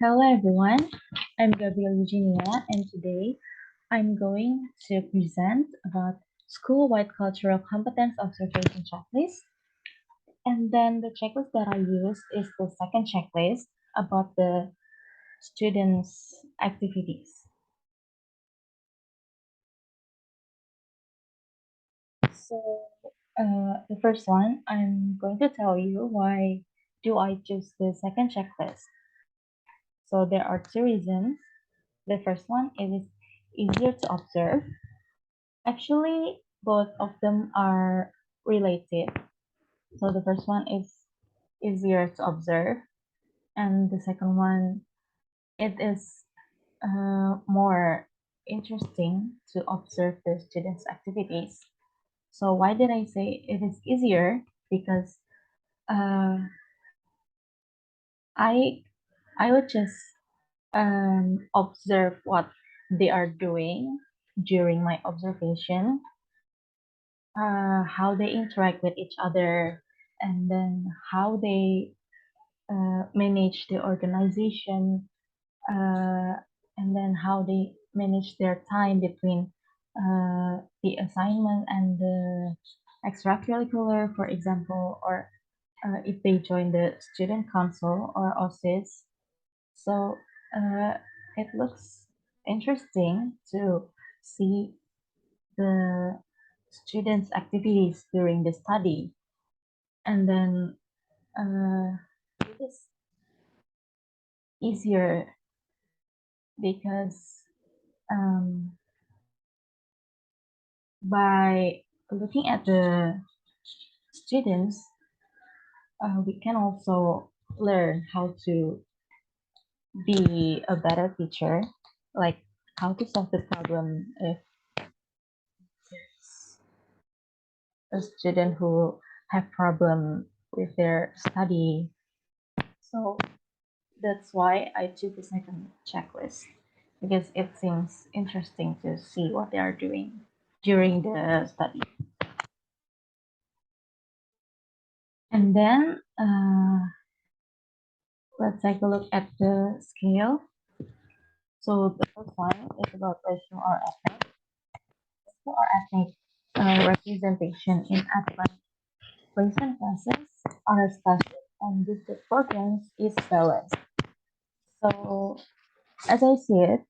Hello everyone, I'm Gabrielle Eugenea and today I'm going to present about school-wide cultural competence observation checklist. And then the checklist that I use is the second checklist about the students' activities. So the first one, I'm going to tell you why do I choose the second checklist. So there are two reasons. The first one, it is easier to observe. Actually, both of them are related. So the first one is easier to observe, and the second one, it is more interesting to observe the students' activities. So why did I say it is easier? Because uh, I I would just observe what they are doing during my observation, how they interact with each other, and then how they manage the organization, uh, and then how they manage their time between the assignment and the extracurricular, for example, or if they join the student council or OSIS. So it looks interesting to see the students' activities during the study. And then it is easier because um, by looking at the students, we can also learn how to be a better teacher, like how to solve the problem if there's a student who have problem with their study. So that's why I choose the second checklist because it seems interesting to see what they are doing during the study. And then let's take a look at the scale. So the first one is about racial or ethnic. Racial or ethnic representation in advanced placement classes are studied and district programs is balanced. So as I see it,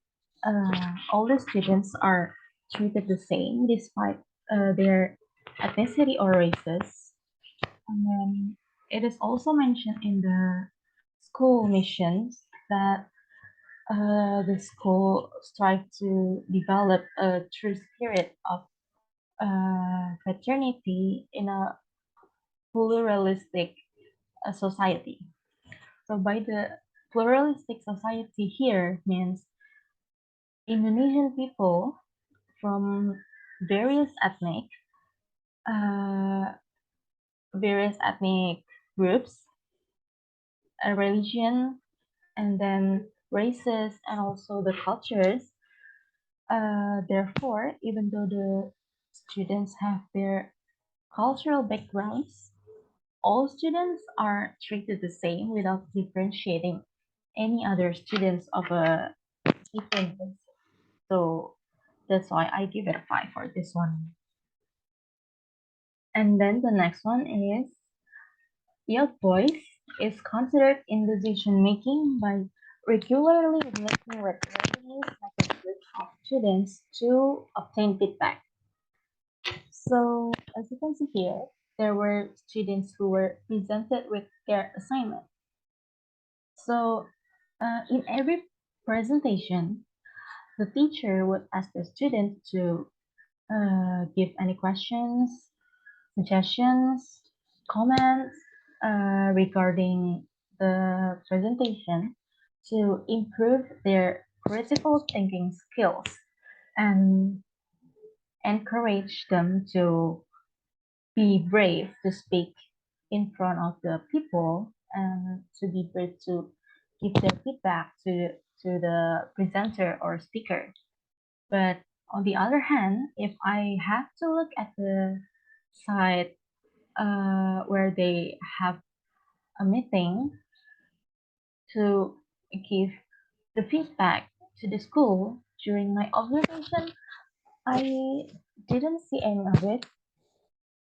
all the students are treated the same despite their ethnicity or races. And then it is also mentioned in the school missions that the school strive to develop a true spirit of fraternity in a pluralistic society. So by the pluralistic society here means Indonesian people from various ethnic uh, various ethnic groups, a religion, and then races and also the cultures. Therefore, even though the students have their cultural backgrounds, all students are treated the same without differentiating any other students of a different race. So that's why I give it a 5 for this one. And then the next one is youth voice is considered in decision making by regularly making recordings like a group of students to obtain feedback. So as you can see here, there were students who were presented with their assignment. So in every presentation, the teacher would ask the student to give any questions, suggestions, comments regarding the presentation to improve their critical thinking skills and encourage them to be brave to speak in front of the people and to be brave to give their feedback to the presenter or speaker. But on the other hand, if I have to look at the side where they have a meeting to give The feedback to the school during my observation, I didn't see any of it,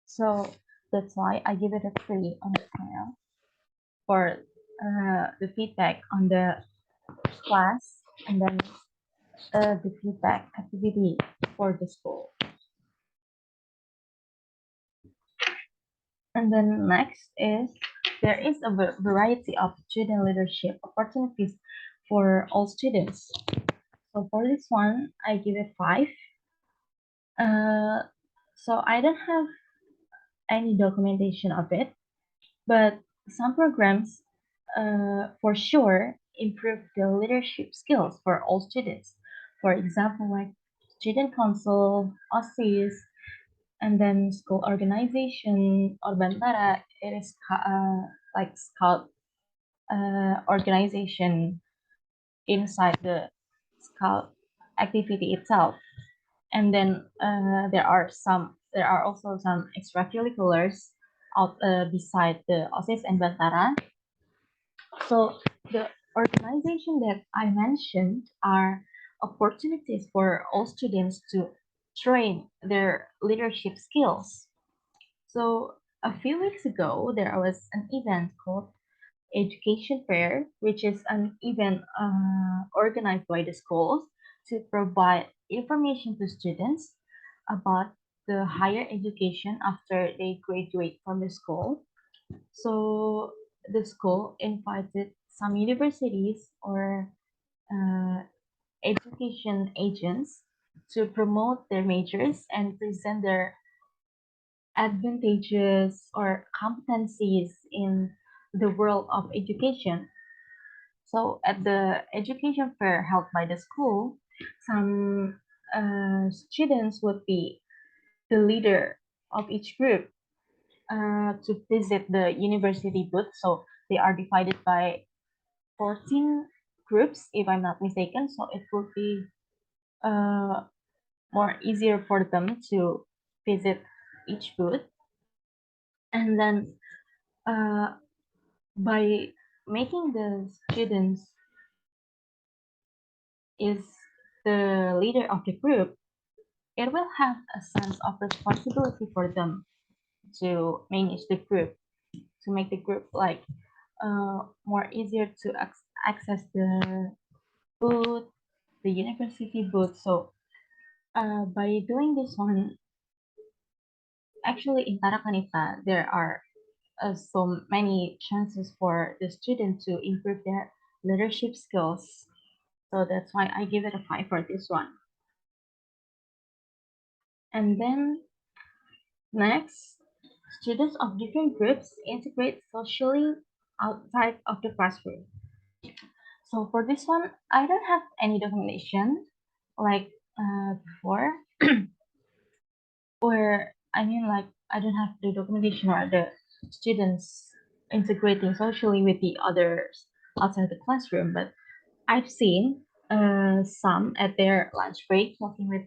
so that's why I give it a 3 on the scale for the feedback on the class, and then the feedback activity for the school. And then next is there is a variety of student leadership opportunities for all students. So for this one, I give it 5. Uh, so I don't have any documentation of it, but some programs for sure improve the leadership skills for all students. For example, like student council, OSIS, and then school organization or Bantara, it is like scout organization inside the scout activity itself. And then there are also some extracurriculars out beside the OSIS and Bantara. So the organization that I mentioned are opportunities for all students to train their leadership skills. So a few weeks ago, there was an event called Education Fair, which is an event organized by the schools to provide information to students about the higher education after they graduate from the school. So the school invited some universities or uh, education agents to promote their majors and present their advantages or competencies in the world of education. So at the education fair held by the school, some students would be the leader of each group to visit the university booth. So they are divided by 14 groups, if I'm not mistaken. So it would be uh, more easier for them to visit each booth. And then uh, by making the students is the leader of the group, it will have a sense of responsibility for them to manage the group, to make the group like more easier to access the booth, the university booth. So by doing this one, actually in Tarakanita, there are so many chances for the student to improve their leadership skills. So that's why I give it a 5 for this one. And then next, students of different groups integrate socially outside of the classroom. So for this one, I don't have any documentation like before, or I mean like I don't have the documentation or the students integrating socially with the others outside the classroom, but I've seen some at their lunch break talking with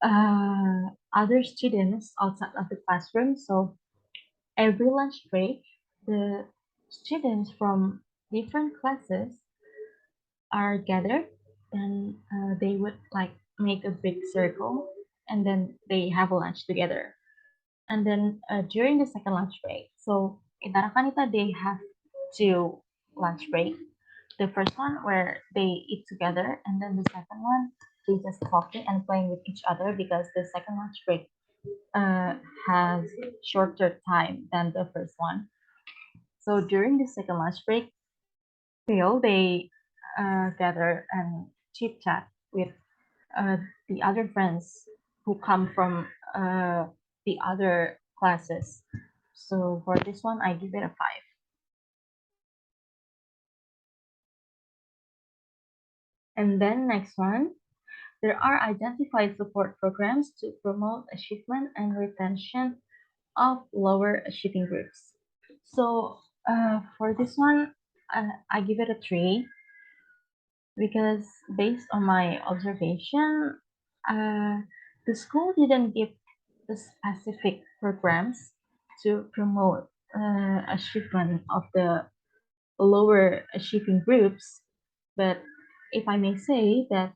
other students outside of the classroom. So every lunch break, the students from different classes are gathered and they would like make a big circle and then they have a lunch together. And then during the second lunch break, so in Tarakanita, they have two lunch break. The first one where they eat together, and then the second one they just talking and playing with each other because the second lunch break uh, has shorter time than the first one. So during the second lunch break, they gather and chit chat with uh, the other friends who come from the other classes. So for this one, I give it a 5. And then next one, there are identified support programs to promote achievement and retention of lower achieving groups. So for this one, I give it a 3 because based on my observation, uh, the school didn't give the specific programs to promote achievement of the lower achieving groups, but if I may say that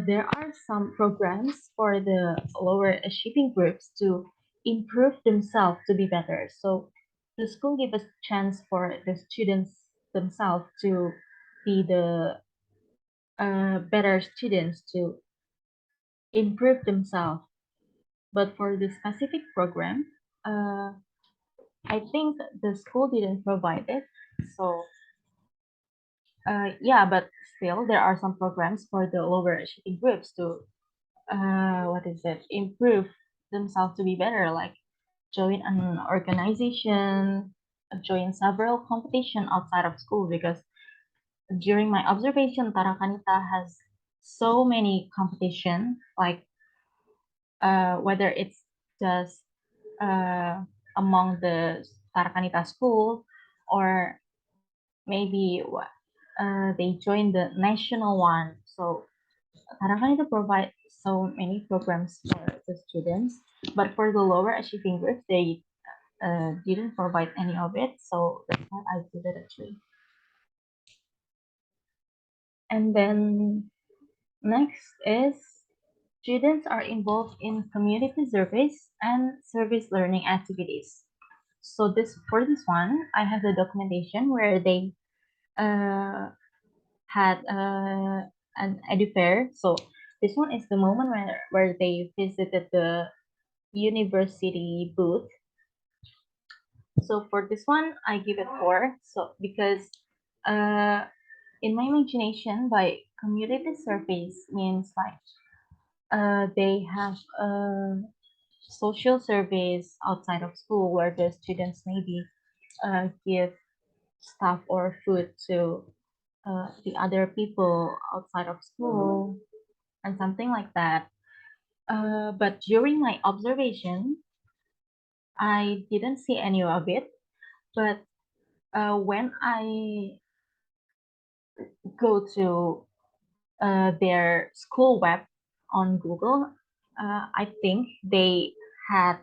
there are some programs for the lower achieving groups to improve themselves to be better. So the school gives us chance for the students themselves to be the better students to improve themselves. But for the specific program, uh, I think the school didn't provide it. So yeah, but still there are some programs for the lower achieving groups to what is it, improve themselves to be better, like join an organization, join several competition outside of school, because during my observation Tarakanita has so many competition, like whether it's just uh, among the Tarakanita school, or maybe they join the national one. So Tarakanita provides so many programs for the students, but for the lower achieving groups, they didn't provide any of it. So that's why I give it a 3. And then next is students are involved in community service and service learning activities. So this for this one, I have the documentation where they uh, had an edu fair. So this one is the moment where they visited the university booth. So for this one, I give it 4. So because uh, in my imagination, by community service means like they have a social service outside of school where the students maybe give stuff or food to the other people outside of school and something like that. But during my observation, I didn't see any of it. But when I go to their school web on Google, I think they had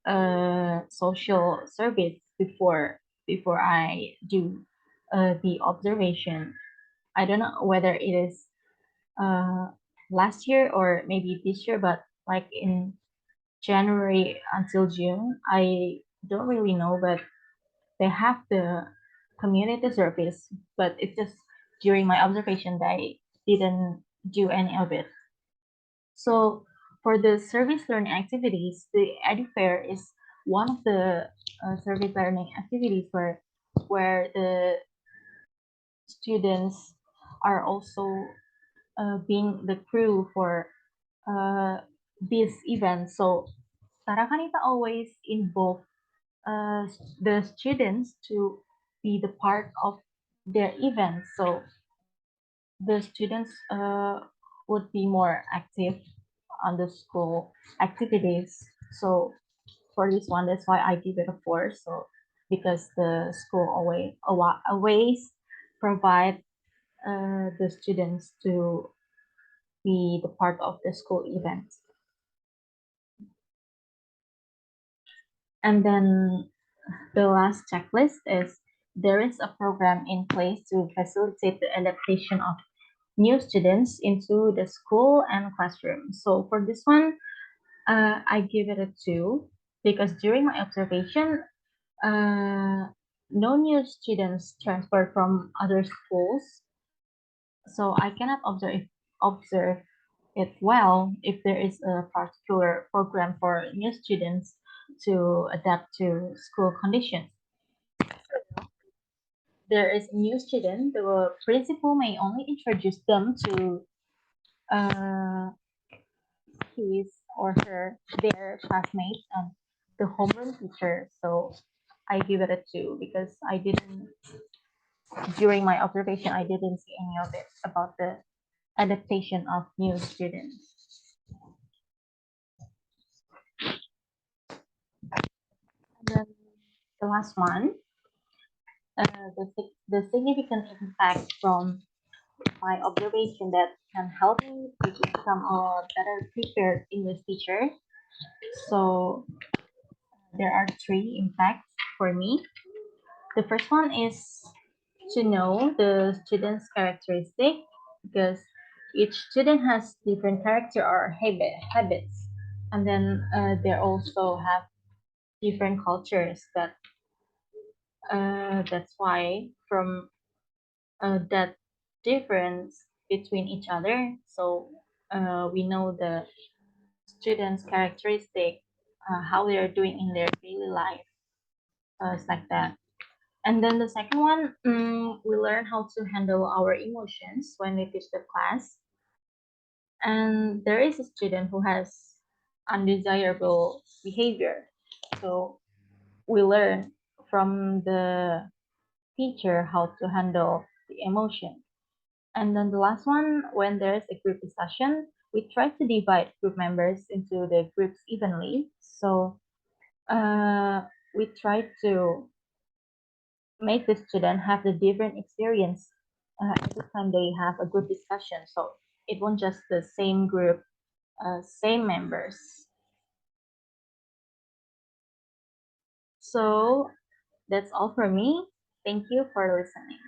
a social service before I do the observation. I don't know whether it is uh, last year or maybe this year, but like in January until June, I don't really know, but they have the community service, but it's just during my observation they didn't do any of it. So for the service learning activities, the EduFair is one of the service learning activities where the students are also being the crew for uh, this event. So Tarakanita always involve uh, the students to be the part of their event. So the students would be more active on the school activities. So for this one, that's why I give it a 4. So because the school always provide the students to be the part of the school events. And then the last checklist is there is a program in place to facilitate the adaptation of new students into the school and classroom. So for this one, I give it a 2 because during my observation, no new students transferred from other schools, so I cannot observe it well if there is a particular program for new students to adapt to school conditions. There is a new student, the principal may only introduce them to uh, his or her their classmates and the homeroom teacher. So I give it a 2 because I didn't during my observation I didn't see any of it about the adaptation of new students. And then the last one, the significant impact from my observation that can help me to become a better prepared English teacher. So there are 3 impacts for me. The first one is to know the student's characteristic because each student has different character or habits, and then they also have different cultures. That's why from that difference between each other, so we know the students' characteristic, how they are doing in their daily life. It's like that. And then the second one, we learn how to handle our emotions when we teach the class. And there is a student who has undesirable behavior. So we learn from the teacher how to handle the emotion. And then the last one, when there is a group discussion, we try to divide group members into the groups evenly. So uh, we try to make the student have the different experience every time they have a group discussion. So it won't just the same group, same members. So that's all for me. Thank you for listening.